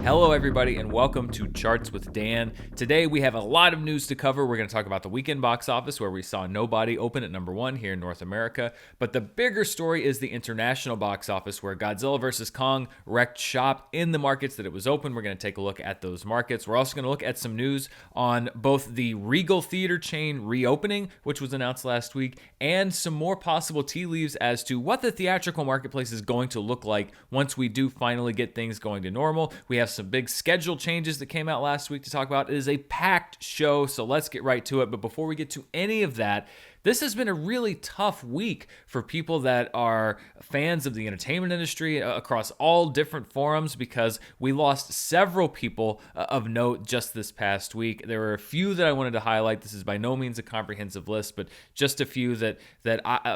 Hello, everybody, and welcome to Charts with Dan. Today, we have a lot of news to cover. We're going to talk about the weekend box office, where we saw Nobody open at number one here in North America. But the bigger story is the international box office, where Godzilla vs. Kong wrecked shop in the markets that it was open. We're going to take a look at those markets. We're also going to look at some news on both the Regal theater chain reopening, which was announced last week, and some more possible tea leaves as to what the theatrical marketplace is going to look like once we do finally get things going to normal. We have some big schedule changes that came out last week to talk about. It is a packed show, so let's get right to it. But before we get to any of that, this has been a really tough week for people that are fans of the entertainment industry across all different forums, because we lost several people of note just this past week. There were a few that I wanted to highlight. This is by no means a comprehensive list, but just a few that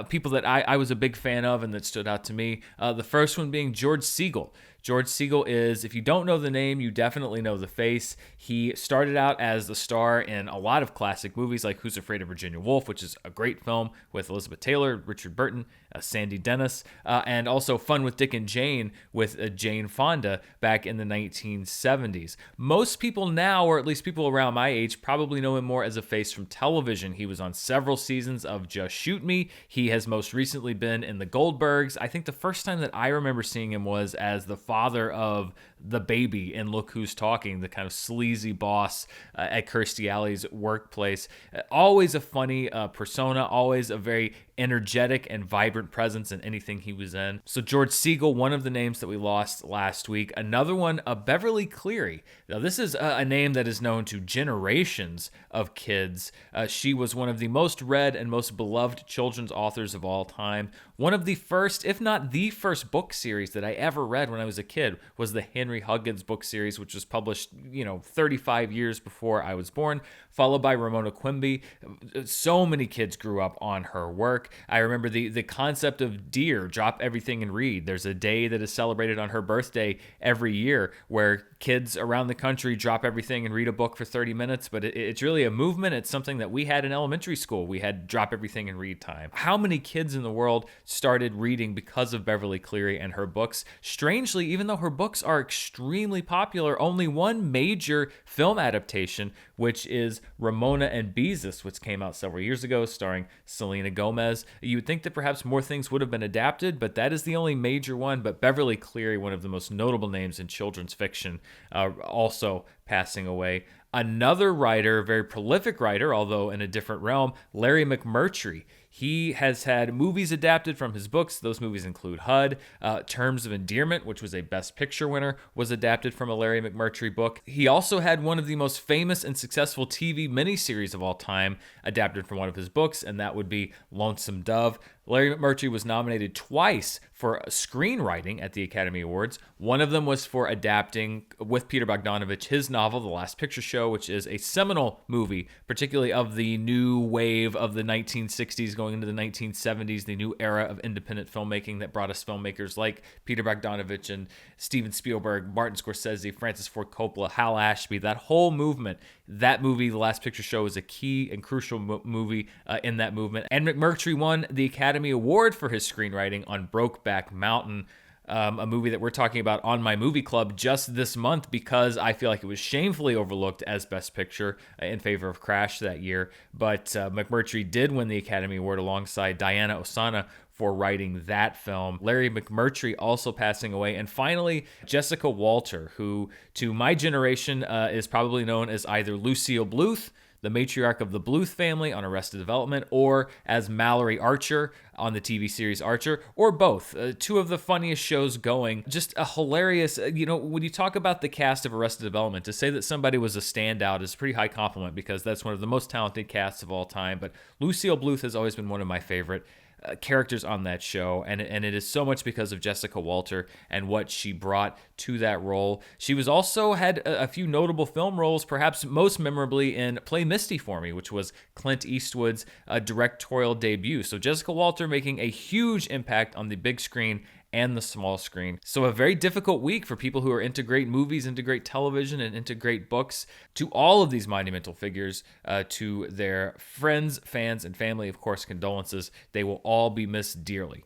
people that I was a big fan of and that stood out to me. The first one being George Segal. George Segal is, if you don't know the name, you definitely know the face. He started out as the star in a lot of classic movies like Who's Afraid of Virginia Woolf, which is a great film with Elizabeth Taylor, Richard Burton, Sandy Dennis, and also Fun with Dick and Jane with Jane Fonda back in the 1970s. Most people now, or at least people around my age, probably know him more as a face from television. He was on several seasons of Just Shoot Me. He has most recently been in The Goldbergs. I think the first time that I remember seeing him was as the father of the baby in Look Who's Talking, the kind of sleazy boss at Kirstie Alley's workplace. Always a funny persona, always a very energetic and vibrant presence in anything he was in. So George Segal, one of the names that we lost last week. Another one, Beverly Cleary. Now this is a name that is known to generations of kids. She was one of the most read and most beloved children's authors of all time. One of the first, if not the first book series that I ever read when I was a kid was the Henry Huggins book series, which was published, 35 years before I was born, followed by Ramona Quimby. So many kids grew up on her work. I remember the concept of Dear, drop everything and read. There's a day that is celebrated on her birthday every year where kids around the country drop everything and read a book for 30 minutes, but it's really a movement. It's something that we had in elementary school. We had drop everything and read time. How many kids in the world started reading because of Beverly Cleary and her books? Strangely, even though her books are extremely popular, only one major film adaptation, which is Ramona and Beezus, which came out several years ago, starring Selena Gomez. You would think that perhaps more things would have been adapted, but that is the only major one. But Beverly Cleary, one of the most notable names in children's fiction, also passing away. Another writer, very prolific writer, although in a different realm, Larry McMurtry. He has had movies adapted from his books. Those movies include HUD. Terms of Endearment, which was a Best Picture winner, was adapted from a Larry McMurtry book. He also had one of the most famous and successful TV miniseries of all time adapted from one of his books, and that would be Lonesome Dove. Larry McMurtry was nominated twice for screenwriting at the Academy Awards. One of them was for adapting, with Peter Bogdanovich, his novel, The Last Picture Show, which is a seminal movie, particularly of the new wave of the 1960s going into the 1970s, the new era of independent filmmaking that brought us filmmakers like Peter Bogdanovich and Steven Spielberg, Martin Scorsese, Francis Ford Coppola, Hal Ashby. That whole movement, that movie, The Last Picture Show, is a key and crucial movie in that movement. And McMurtry won the Academy Award for his screenwriting on Brokeback Mountain, a movie that we're talking about on my movie club just this month because I feel like it was shamefully overlooked as Best Picture in favor of Crash that year. But McMurtry did win the Academy Award alongside Diana Ossana for writing that film. Larry McMurtry also passing away. And finally, Jessica Walter, who to my generation is probably known as either Lucille Bluth, the matriarch of the Bluth family on Arrested Development, or as Mallory Archer on the TV series Archer, or both. Two of the funniest shows going. Just a hilarious, when you talk about the cast of Arrested Development, to say that somebody was a standout is a pretty high compliment because that's one of the most talented casts of all time. But Lucille Bluth has always been one of my favorite characters on that show, and it is so much because of Jessica Walter and what she brought to that role. She was also had a few notable film roles, perhaps most memorably in Play Misty for Me, which was Clint Eastwood's directorial debut. So Jessica Walter making a huge impact on the big screen and the small screen. So a very difficult week for people who are into great movies, into great television, and into great books. To all of these monumental figures, to their friends, fans, and family, of course, condolences. They will all be missed dearly.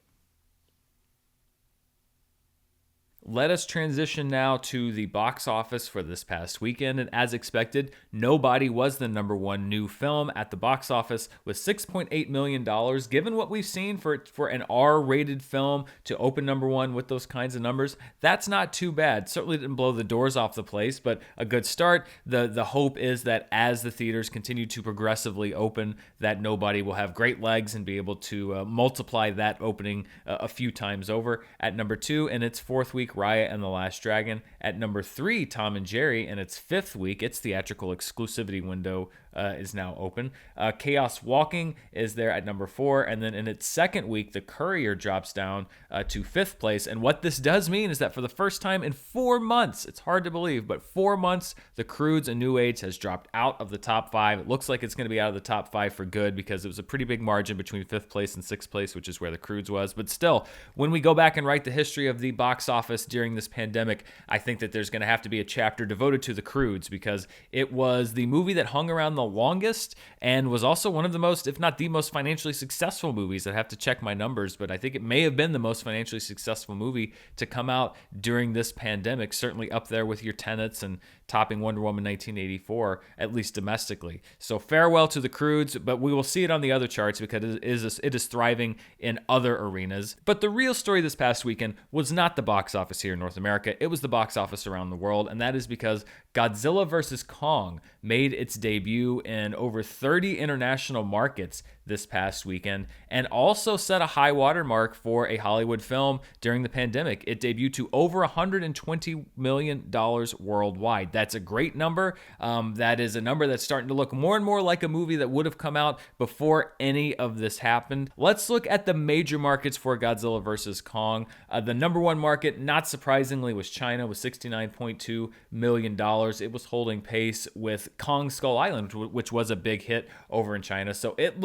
Let us transition now to the box office for this past weekend. And as expected, Nobody was the number one new film at the box office with $6.8 million. Given what we've seen for an R-rated film to open number one with those kinds of numbers, that's not too bad. Certainly didn't blow the doors off the place, but a good start. The hope is that as the theaters continue to progressively open, that Nobody will have great legs and be able to multiply that opening a few times over. At number two, in its fourth week, Raya and the Last Dragon. At number three, Tom and Jerry. In its fifth week, its theatrical exclusivity window is now open. Chaos Walking is there at number four. And then in its second week, The Courier drops down to fifth place. And what this does mean is that for the first time in 4 months, it's hard to believe, but 4 months, The Croods: A New Age has dropped out of the top five. It looks like it's going to be out of the top five for good because it was a pretty big margin between fifth place and sixth place, which is where The Croods was. But still, when we go back and write the history of the box office during this pandemic, I think that there's going to have to be a chapter devoted to The Croods because it was the movie that hung around the longest and was also one of the most, if not the most financially successful movies. I'd have to check my numbers, but I think it may have been the most financially successful movie to come out during this pandemic, certainly up there with your Tenets and topping Wonder Woman 1984, at least domestically. So farewell to The Croods, but we will see it on the other charts because it is thriving in other arenas. But the real story this past weekend was not the box office here in North America, it was the box office around the world, and that is because Godzilla vs. Kong made its debut in over 30 international markets this past weekend and also set a high water mark for a Hollywood film during the pandemic. It debuted to over $120 million worldwide. That's a great number. That is a number that's starting to look more and more like a movie that would have come out before any of this happened. Let's look at the major markets for Godzilla vs. Kong. The number one market, not surprisingly, was China with $69.2 million. It was holding pace with Kong Skull Island, which was a big hit over in China. So it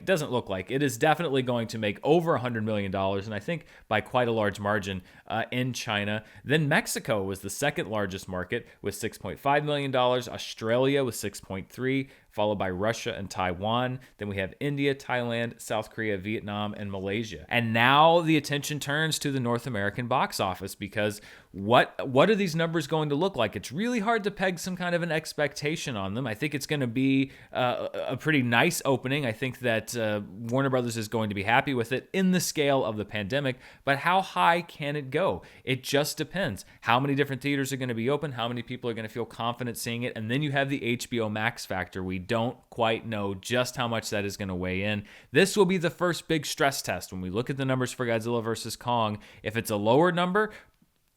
doesn't look like it is definitely going to make over $100 million, and I think by quite a large margin in China. Then Mexico was the second largest market with $6.5 million, Australia with 6.3, followed by Russia and Taiwan. Then we have India, Thailand, South Korea, Vietnam, and Malaysia. And now the attention turns to the North American box office because what are these numbers going to look like? It's really hard to peg some kind of an expectation on them. I think it's going to be a pretty nice opening. I think that Warner Brothers is going to be happy with it in the scale of the pandemic, but how high can it go? It just depends. How many different theaters are going to be open? How many people are going to feel confident seeing it? And then you have the HBO Max factor. We don't quite know just how much that is going to weigh in. This will be the first big stress test when we look at the numbers for Godzilla vs. Kong. If it's a lower number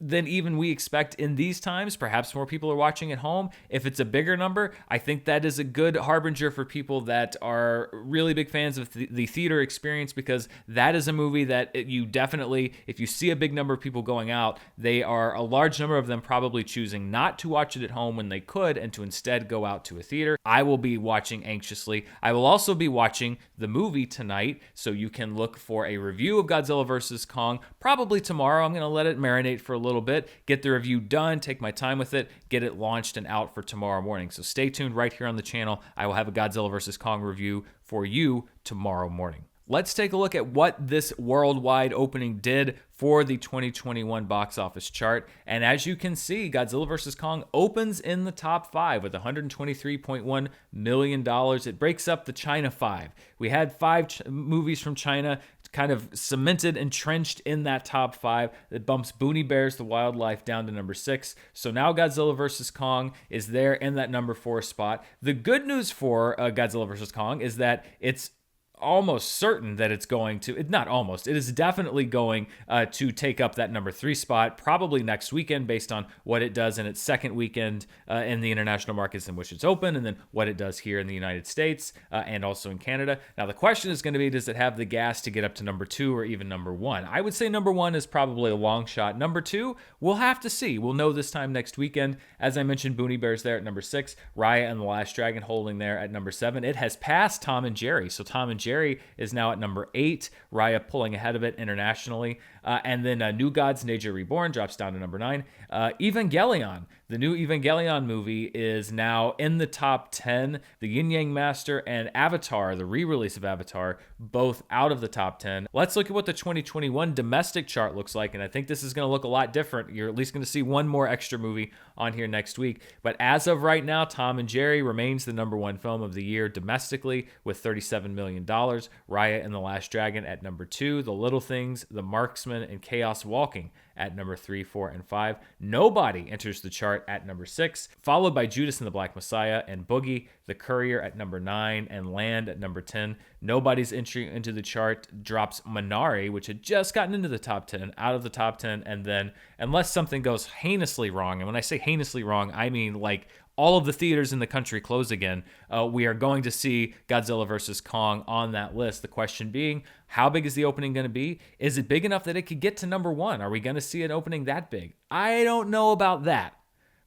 than even we expect in these times, perhaps more people are watching at home. If it's a bigger number, I think that is a good harbinger for people that are really big fans of the theater experience, because that is a movie that you definitely, if you see a big number of people going out, they are a large number of them probably choosing not to watch it at home when they could and to instead go out to a theater. I will be watching anxiously. I will also be watching the movie tonight, so you can look for a review of Godzilla vs. Kong probably tomorrow. I'm going to let it marinate for a little bit, get the review done, take my time with it, get it launched and out for tomorrow morning. So stay tuned right here on the channel. I will have a Godzilla vs. Kong review for you tomorrow morning. Let's take a look at what this worldwide opening did for the 2021 box office chart. And as you can see, Godzilla vs. Kong opens in the top five with $123.1 million. It breaks up the China five. We had five movies from China kind of cemented, entrenched in that top five. It bumps Boonie Bears, The Wildlife down to number 6. So now Godzilla vs. Kong is there in that number 4 spot. The good news for Godzilla vs. Kong is that it's almost certain that it's going to, not almost, it is definitely going to take up that number 3 spot probably next weekend based on what it does in its second weekend in the international markets in which it's open, and then what it does here in the United States and also in Canada. Now the question is going to be, does it have the gas to get up to number 2 or even number 1? I would say number 1 is probably a long shot. Number 2, we'll have to see. We'll know this time next weekend. As I mentioned, Boonie Bears there at number 6, Raya and the Last Dragon holding there at number 7. It has passed Tom and Jerry, so Tom and Jerry is now at number 8. Raya pulling ahead of it internationally. And then New Gods, Nature Reborn drops down to number 9. Evangelion, the new Evangelion movie, is now in the top 10. The Yin Yang Master and Avatar, the re-release of Avatar, both out of the top 10. Let's look at what the 2021 domestic chart looks like, and I think this is going to look a lot different. You're at least going to see one more extra movie on here next week. But as of right now, Tom and Jerry remains the number 1 film of the year domestically with $37 million. Raya and the Last Dragon at number 2. The Little Things, The Marksman, and Chaos Walking at number 3, 4, and 5. Nobody enters the chart at number 6, followed by Judas and the Black Messiah and Boogie, The Courier at number 9, and Land at number 10. Nobody's entry into the chart drops Minari, which had just gotten into the top 10, out of the top 10, and then, unless something goes heinously wrong, and when I say heinously wrong, I mean like all of the theaters in the country close again, we are going to see Godzilla vs. Kong on that list. The question being, how big is the opening going to be? Is it big enough that it could get to number 1? Are we going to see an opening that big? I don't know about that,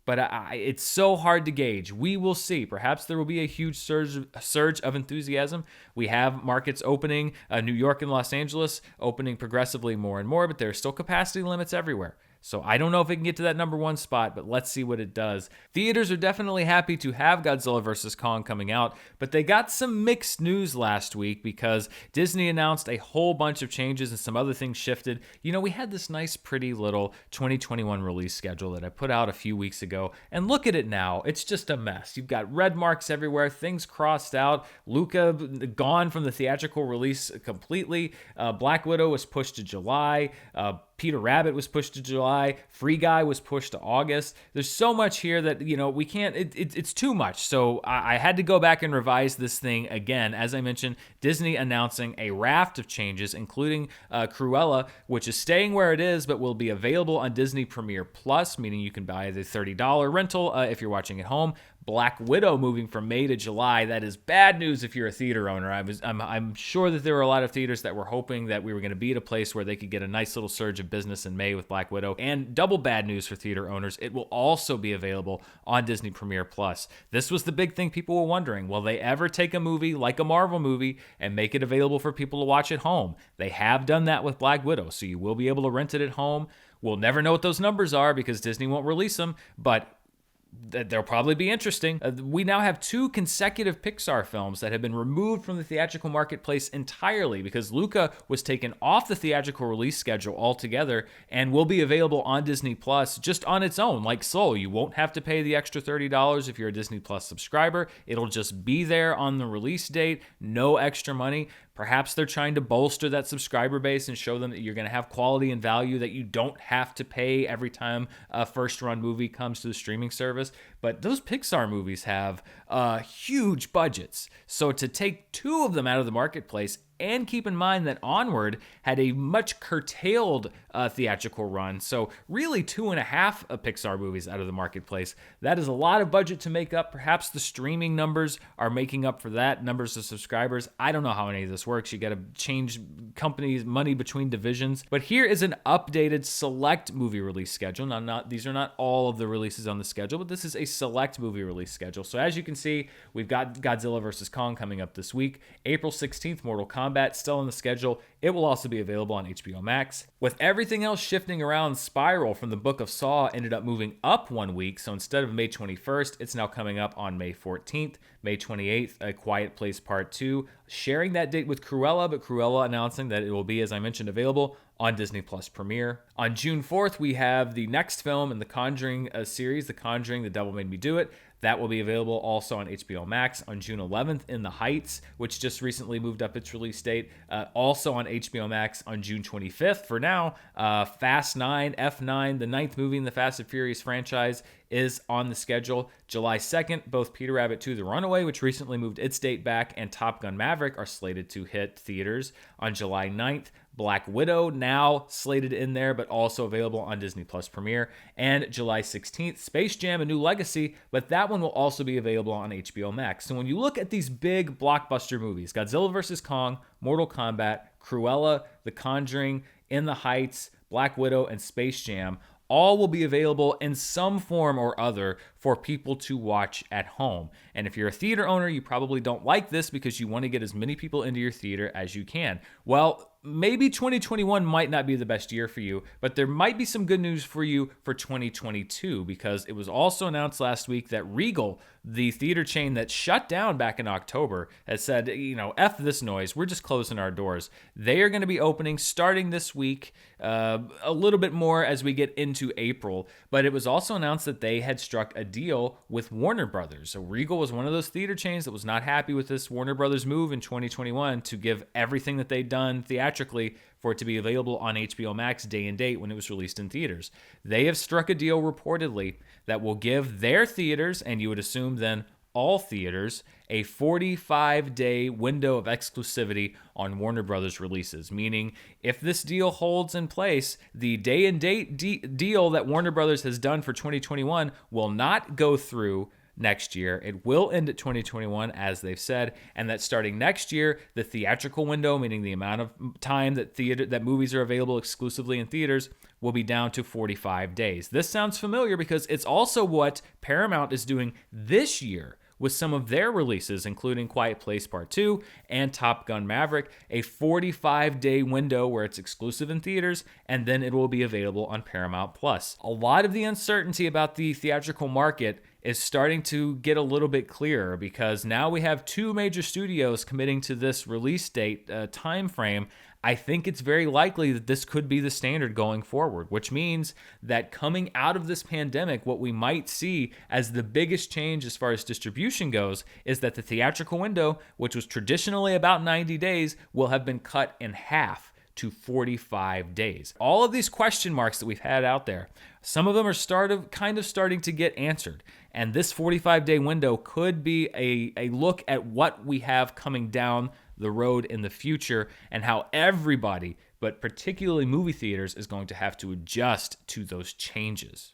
but it's so hard to gauge. We will see. Perhaps there will be a huge surge of enthusiasm. We have markets opening, New York and Los Angeles opening progressively more and more, but there are still capacity limits everywhere. So I don't know if it can get to that number 1 spot, but let's see what it does. Theaters are definitely happy to have Godzilla vs. Kong coming out, but they got some mixed news last week because Disney announced a whole bunch of changes and some other things shifted. You know, we had this nice, pretty little 2021 release schedule that I put out a few weeks ago, and look at it now. It's just a mess. You've got red marks everywhere, things crossed out. Luca gone from the theatrical release completely. Black Widow was pushed to July. Peter Rabbit was pushed to July. Free Guy was pushed to August. There's so much here that, you know, we can't, it's too much. So I had to go back and revise this thing again. As I mentioned, Disney announcing a raft of changes, including Cruella, which is staying where it is, but will be available on Disney Premiere Plus, meaning you can buy the $30 rental if you're watching at home. Black Widow moving from May to July. That is bad news if you're a theater owner. I'm sure that there were a lot of theaters that were hoping that we were going to be at a place where they could get a nice little surge of business in May with Black Widow. And double bad news for theater owners, it will also be available on Disney Premiere Plus. This was the big thing people were wondering. Will they ever take a movie like a Marvel movie and make it available for people to watch at home? They have done that with Black Widow, so you will be able to rent it at home. We'll never know what those numbers are because Disney won't release them, but they'll probably be interesting. We now have 2 consecutive Pixar films that have been removed from the theatrical marketplace entirely because Luca was taken off the theatrical release schedule altogether and will be available on Disney Plus just on its own, like Soul. You won't have to pay the extra $30 if you're a Disney Plus subscriber. It'll just be there on the release date, no extra money. Perhaps they're trying to bolster that subscriber base and show them that you're going to have quality and value, that you don't have to pay every time a first-run movie comes to the streaming service. But those Pixar movies have huge budgets. So to take 2 of them out of the marketplace, and keep in mind that Onward had a much curtailed theatrical run. So really 2.5 Pixar movies out of the marketplace. That is a lot of budget to make up. Perhaps the streaming numbers are making up for that, numbers of subscribers. I don't know how any of this works. You got to change companies' money between divisions. But here is an updated select movie release schedule. Now, these are not all of the releases on the schedule, but this is a select movie release schedule. So as you can see, we've got Godzilla vs. Kong coming up this week. April 16th, Mortal Kombat still on the schedule. It will also be available on HBO Max. With everything else shifting around, Spiral from the Book of Saw ended up moving up 1 week. So instead of May 21st, it's now coming up on May 14th. May 28th, A Quiet Place Part 2, sharing that date with Cruella, but Cruella announcing that it will be, as I mentioned, available on Disney Plus Premiere. On June 4th, we have the next film in the Conjuring series, The Conjuring, The Devil Made Me Do It. That will be available also on HBO Max. On June 11th, In the Heights, which just recently moved up its release date, also on HBO Max on June 25th. For now, Fast 9, F9, the 9th movie in the Fast and Furious franchise, is on the schedule. July 2nd, both Peter Rabbit 2: The Runaway, which recently moved its date back, and Top Gun: Maverick are slated to hit theaters. On July 9th, Black Widow, now slated in there, but also available on Disney Plus Premiere. And July 16th, Space Jam: A New Legacy, but that one will also be available on HBO Max. So when you look at these big blockbuster movies, Godzilla vs. Kong, Mortal Kombat, Cruella, The Conjuring, In the Heights, Black Widow, and Space Jam, all will be available in some form or other for people to watch at home. And if you're a theater owner, you probably don't like this because you want to get as many people into your theater as you can. Well, maybe 2021 might not be the best year for you, but there might be some good news for you for 2022, because it was also announced last week that Regal, the theater chain that shut down back in October, has said, F this noise, we're just closing our doors. They are going to be opening starting this week, a little bit more as we get into April. But it was also announced that they had struck a deal with Warner Brothers. So Regal was one of those theater chains that was not happy with this Warner Brothers move in 2021 to give everything that they'd done theatrically for it to be available on HBO Max day and date when it was released in theaters. They have struck a deal reportedly that will give their theaters, and you would assume then all theaters, a 45-day window of exclusivity on Warner Brothers releases, meaning if this deal holds in place, the day and date deal that Warner Brothers has done for 2021 will not go through next year. It will end at 2021, as they've said, and that starting next year, the theatrical window, meaning the amount of time that movies are available exclusively in theaters, will be down to 45 days. This sounds familiar because it's also what Paramount is doing this year with some of their releases, including Quiet Place Part 2 and Top Gun Maverick, a 45-day window where it's exclusive in theaters, and then it will be available on Paramount+. A lot of the uncertainty about the theatrical market is starting to get a little bit clearer, because now we have two major studios committing to this release date time frame. I think it's very likely that this could be the standard going forward, which means that coming out of this pandemic, what we might see as the biggest change as far as distribution goes is that the theatrical window, which was traditionally about 90 days, will have been cut in half to 45 days. All of these question marks that we've had out there, some of them are kind of starting to get answered. And this 45-day window could be a look at what we have coming down the road in the future and how everybody, but particularly movie theaters, is going to have to adjust to those changes.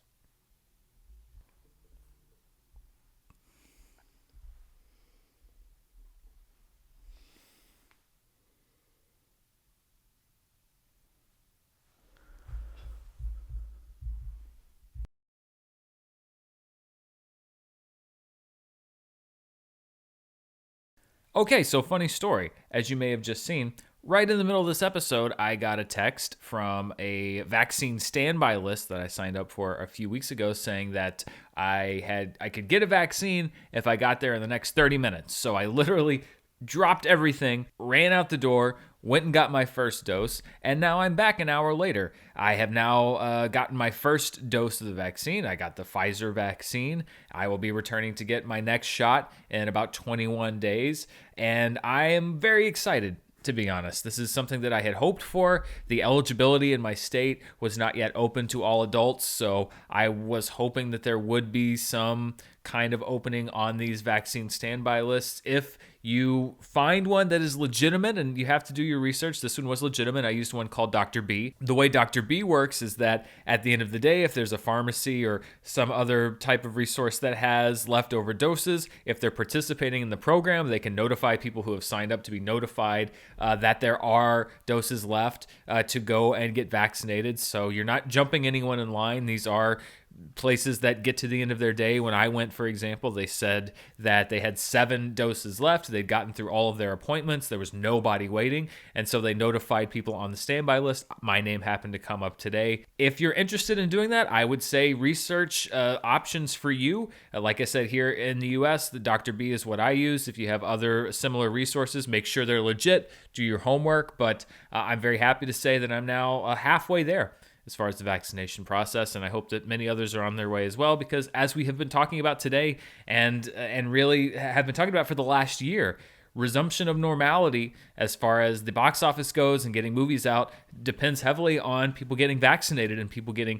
Okay, so funny story. As you may have just seen, right in the middle of this episode, I got a text from a vaccine standby list that I signed up for a few weeks ago saying that I could get a vaccine if I got there in the next 30 minutes. So I literally dropped everything, ran out the door, went and got my first dose, and now I'm back an hour later. I have now gotten my first dose of the vaccine. I got the Pfizer vaccine. I will be returning to get my next shot in about 21 days, and I am very excited, to be honest. This is something that I had hoped for. The eligibility in my state was not yet open to all adults, so I was hoping that there would be some kind of opening on these vaccine standby lists. If you find one that is legitimate, and you have to do your research, this one was legitimate. I used one called Dr. B. The way Dr. B works is that at the end of the day, if there's a pharmacy or some other type of resource that has leftover doses, if they're participating in the program, they can notify people who have signed up to be notified that there are doses left to go and get vaccinated. So you're not jumping anyone in line. These are places that get to the end of their day. When I went, for example, they said that they had 7 doses left. They'd gotten through all of their appointments. There was nobody waiting. And so they notified people on the standby list. My name happened to come up today. If you're interested in doing that, I would say research options for you. Like I said, here in the US, the Dr. B is what I use. If you have other similar resources, make sure they're legit. Do your homework. But I'm very happy to say that I'm now halfway there as far as the vaccination process, and I hope that many others are on their way as well, because as we have been talking about today and really have been talking about for the last year, resumption of normality as far as the box office goes and getting movies out depends heavily on people getting vaccinated and people getting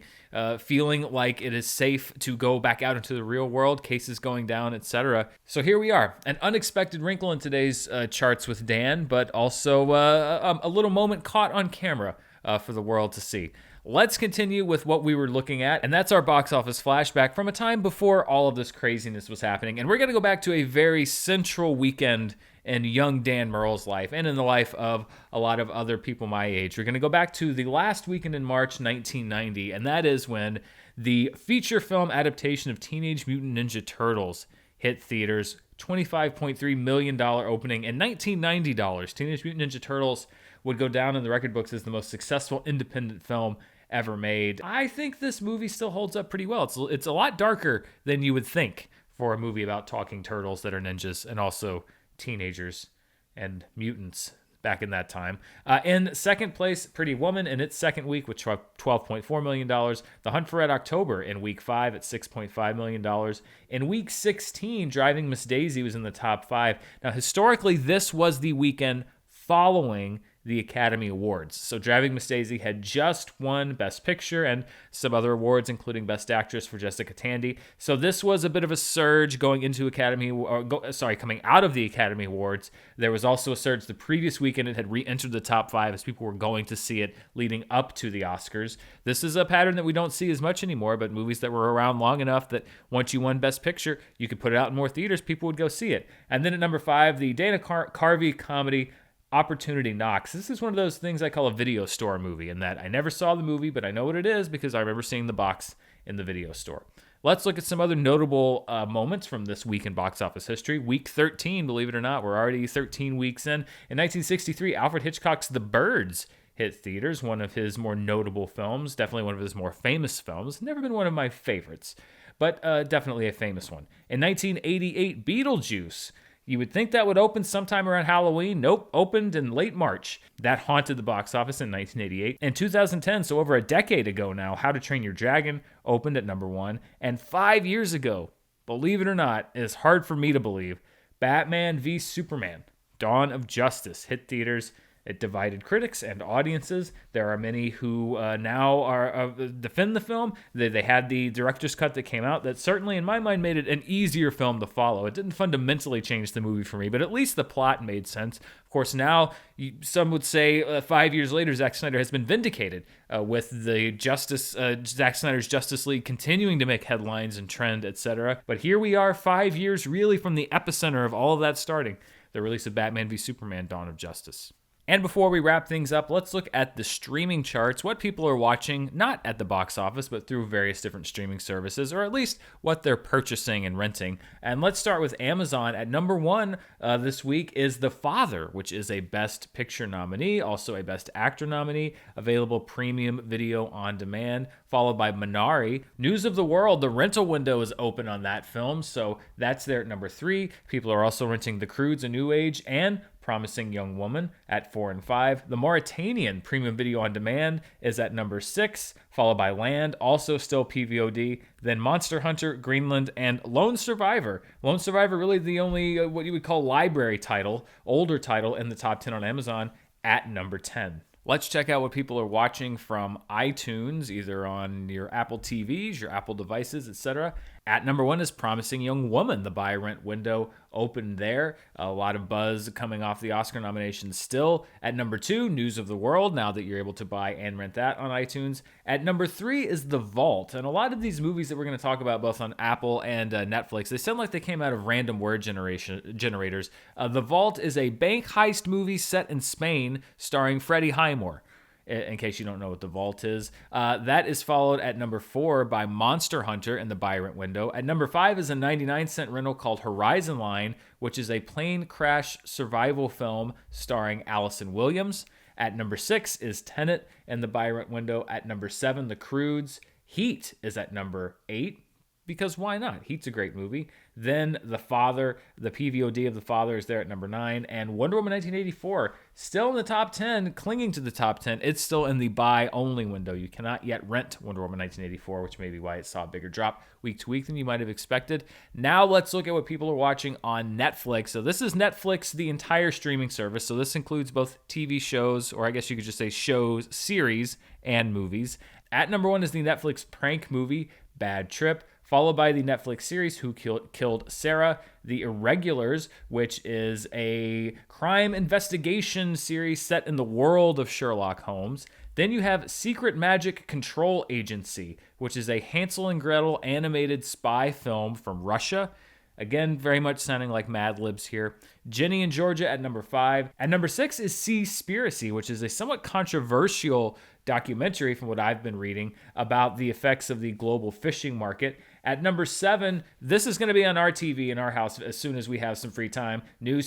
feeling like it is safe to go back out into the real world, cases going down, etc. So here we are, an unexpected wrinkle in today's charts with Dan, but also a little moment caught on camera. for the world to see. Let's continue with what we were looking at, and that's our box office flashback from a time before all of this craziness was happening. And we're going to go back to a very central weekend in young Dan Murrell's life and in the life of a lot of other people my age. We're going to go back to the last weekend in March 1990, and that is when the feature film adaptation of Teenage Mutant Ninja Turtles hit theaters. $25.3 million opening in $1990. Teenage Mutant Ninja Turtles would go down in the record books as the most successful independent film ever made. I think this movie still holds up pretty well. It's a lot darker than you would think for a movie about talking turtles that are ninjas and also teenagers and mutants back in that time. In second place, Pretty Woman in its second week with $12.4 million. The Hunt for Red October in week 5 at $6.5 million. In week 16, Driving Miss Daisy was in the top 5. Now, historically, this was the weekend following the Academy Awards. So Driving Miss Daisy had just won Best Picture and some other awards, including Best Actress for Jessica Tandy. So this was a bit of a surge going into coming out of the Academy Awards. There was also a surge the previous weekend. It had re-entered the top 5 as people were going to see it leading up to the Oscars. This is a pattern that we don't see as much anymore, but movies that were around long enough that once you won Best Picture, you could put it out in more theaters, people would go see it. And then at number 5, the Dana Carvey comedy Opportunity Knocks. This is one of those things I call a video store movie, in that I never saw the movie, but I know what it is because I remember seeing the box in the video store. Let's look at some other notable moments from this week in box office history. Week 13, believe it or not, we're already 13 weeks in. In 1963, Alfred Hitchcock's The Birds hit theaters, one of his more notable films, definitely one of his more famous films. Never been one of my favorites, but definitely a famous one. In 1988, Beetlejuice. You would think that would open sometime around Halloween. Nope, opened in late March. That haunted the box office in 1988. In 2010, so over a decade ago now, How to Train Your Dragon opened at number 1. And 5 years ago, believe it or not, it is hard for me to believe, Batman v Superman, Dawn of Justice hit theaters. It divided critics and audiences. There are many who now are defend the film. They had the director's cut that came out that certainly, in my mind, made it an easier film to follow. It didn't fundamentally change the movie for me, but at least the plot made sense. Of course, now some would say 5 years later, Zack Snyder has been vindicated with the Zack Snyder's Justice League continuing to make headlines and trend, etc. But here we are 5 years really from the epicenter of all of that starting, the release of Batman v Superman, Dawn of Justice. And before we wrap things up, let's look at the streaming charts, what people are watching, not at the box office, but through various different streaming services, or at least what they're purchasing and renting. And let's start with Amazon. At number 1 this week is The Father, which is a Best Picture nominee, also a Best Actor nominee, available premium video on demand, followed by Minari. News of the World, the rental window is open on that film, so that's there at number 3. People are also renting The Croods: A New Age and Promising Young Woman at 4 and 5. The Mauritanian premium video on demand is at number 6, followed by Land, also still PVOD, then Monster Hunter, Greenland, and Lone Survivor. Lone Survivor really the only what you would call library title, older title in the top 10 on Amazon at number 10. Let's check out what people are watching from iTunes, either on your Apple TVs, your Apple devices, etc. At number 1 is Promising Young Woman. The buy-rent window opened there. A lot of buzz coming off the Oscar nominations still. At number 2, News of the World, now that you're able to buy and rent that on iTunes. At number 3 is The Vault. And a lot of these movies that we're going to talk about both on Apple and Netflix, they sound like they came out of random word generators. The Vault is a bank heist movie set in Spain starring Freddie Highmore, in case you don't know what The Vault is. That is followed at number 4 by Monster Hunter in the buy rent window. At number 5 is a 99-cent rental called Horizon Line, which is a plane crash survival film starring Allison Williams. At number 6 is Tenet in the buy rent window. At number 7, The Croods. Heat is at number 8. Because why not? Heat's a great movie. Then The Father, the PVOD of The Father is there at number 9. And Wonder Woman 1984, still in the top 10, clinging to the top 10. It's still in the buy-only window. You cannot yet rent Wonder Woman 1984, which may be why it saw a bigger drop week to week than you might have expected. Now let's look at what people are watching on Netflix. So this is Netflix, the entire streaming service. So this includes both TV shows, or I guess you could just say shows, series, and movies. At number 1 is the Netflix prank movie, Bad Trip, followed by the Netflix series Who Killed Sarah, The Irregulars, which is a crime investigation series set in the world of Sherlock Holmes. Then you have Secret Magic Control Agency, which is a Hansel and Gretel animated spy film from Russia. Again, very much sounding like Mad Libs here. Ginny and Georgia at number 5. At number 6 is Seaspiracy, which is a somewhat controversial documentary from what I've been reading about the effects of the global fishing market. At number 7, this is going to be on our TV in our house as soon as we have some free time. New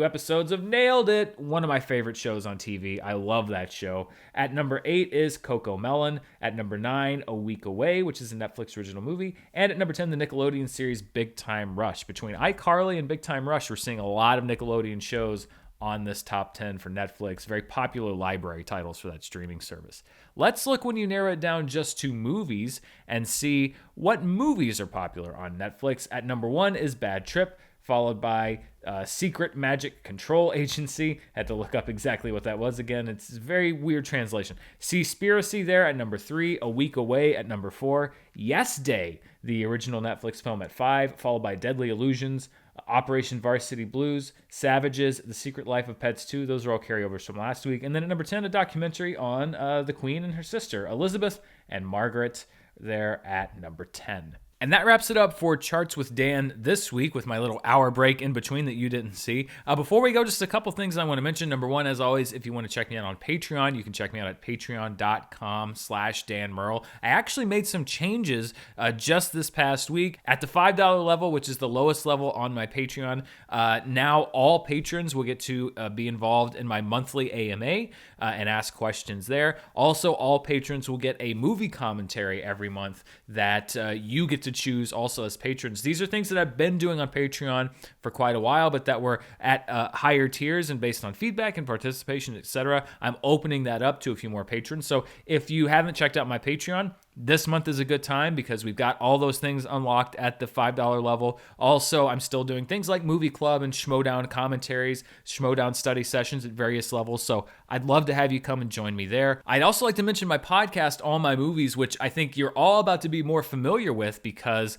episodes of Nailed It, one of my favorite shows on TV. I love that show. At number 8 is Coco Melon. At number 9, A Week Away, which is a Netflix original movie. And at number 10, the Nickelodeon series Big Time Rush. Between iCarly and Big Time Rush, we're seeing a lot of Nickelodeon shows on this top 10 for Netflix. Very popular library titles for that streaming service. Let's look when you narrow it down just to movies and see what movies are popular on Netflix. At number 1 is Bad Trip, followed by Secret Magic Control Agency. Had to look up exactly what that was again. It's a very weird translation. Seaspiracy there at number 3, A Week Away at number 4, Yes Day, the original Netflix film at 5, followed by Deadly Illusions, Operation Varsity Blues, Savages, The Secret Life of Pets 2. Those are all carryovers from last week. And then at number 10, a documentary on the Queen and her sister, Elizabeth and Margaret, there at number 10. And that wraps it up for Charts with Dan this week with my little hour break in between that you didn't see. Before we go, just a couple things I want to mention. Number 1, as always, if you want to check me out on Patreon, you can check me out at patreon.com/Dan Murrell. I actually made some changes just this past week. At the $5 level, which is the lowest level on my Patreon, now all patrons will get to be involved in my monthly AMA and ask questions there. Also, all patrons will get a movie commentary every month that you get to choose also as patrons. These are things that I've been doing on Patreon for quite a while, but that were at higher tiers and based on feedback and participation, etc. I'm opening that up to a few more patrons. So if you haven't checked out my Patreon, this month is a good time because we've got all those things unlocked at the $5 level. Also, I'm still doing things like Movie Club and Schmodown commentaries, Schmodown study sessions at various levels. So I'd love to have you come and join me there. I'd also like to mention my podcast, All My Movies, which I think you're all about to be more familiar with because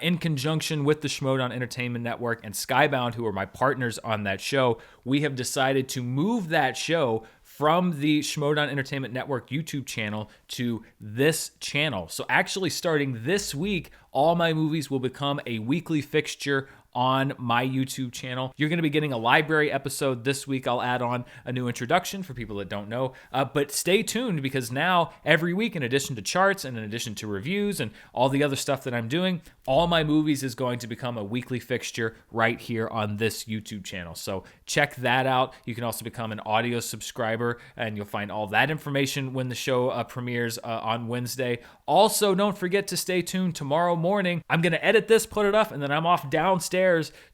in conjunction with the Schmodown Entertainment Network and Skybound, who are my partners on that show, we have decided to move that show from the Schmodown Entertainment Network YouTube channel to this channel. So actually starting this week, All My Movies will become a weekly fixture on my YouTube channel. You're going to be getting a library episode this week. I'll add on a new introduction for people that don't know. But stay tuned because now every week, in addition to charts and in addition to reviews and all the other stuff that I'm doing, All My Movies is going to become a weekly fixture right here on this YouTube channel. So check that out. You can also become an audio subscriber and you'll find all that information when the show premieres on Wednesday. Also, don't forget to stay tuned tomorrow morning. I'm going to edit this, put it up, and then I'm off downstairs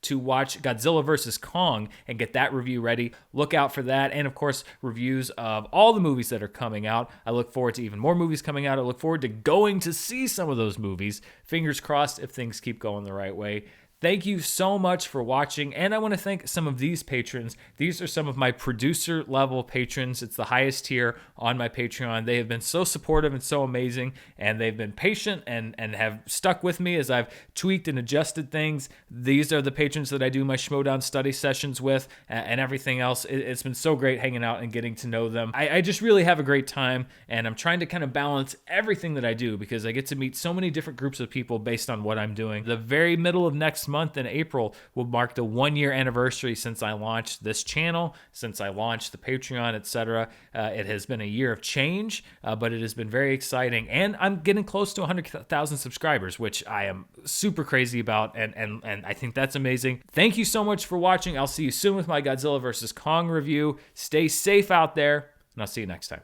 to watch Godzilla vs. Kong and get that review ready. Look out for that. And of course, reviews of all the movies that are coming out. I look forward to even more movies coming out. I look forward to going to see some of those movies. Fingers crossed if things keep going the right way. Thank you so much for watching, and I want to thank some of these patrons. These are some of my producer-level patrons. It's the highest tier on my Patreon. They have been so supportive and so amazing, and they've been patient and have stuck with me as I've tweaked and adjusted things. These are the patrons that I do my Schmodown study sessions with and everything else. It's been so great hanging out and getting to know them. I just really have a great time, and I'm trying to kind of balance everything that I do because I get to meet so many different groups of people based on what I'm doing. The very middle of next month in April will mark the 1-year anniversary since I launched this channel, since I launched the Patreon, etc. It has been a year of change, but it has been very exciting, and I'm getting close to 100,000 subscribers, which I am super crazy about, and I think that's amazing. Thank you so much for watching. I'll see you soon with my Godzilla vs. Kong review. Stay safe out there, and I'll see you next time.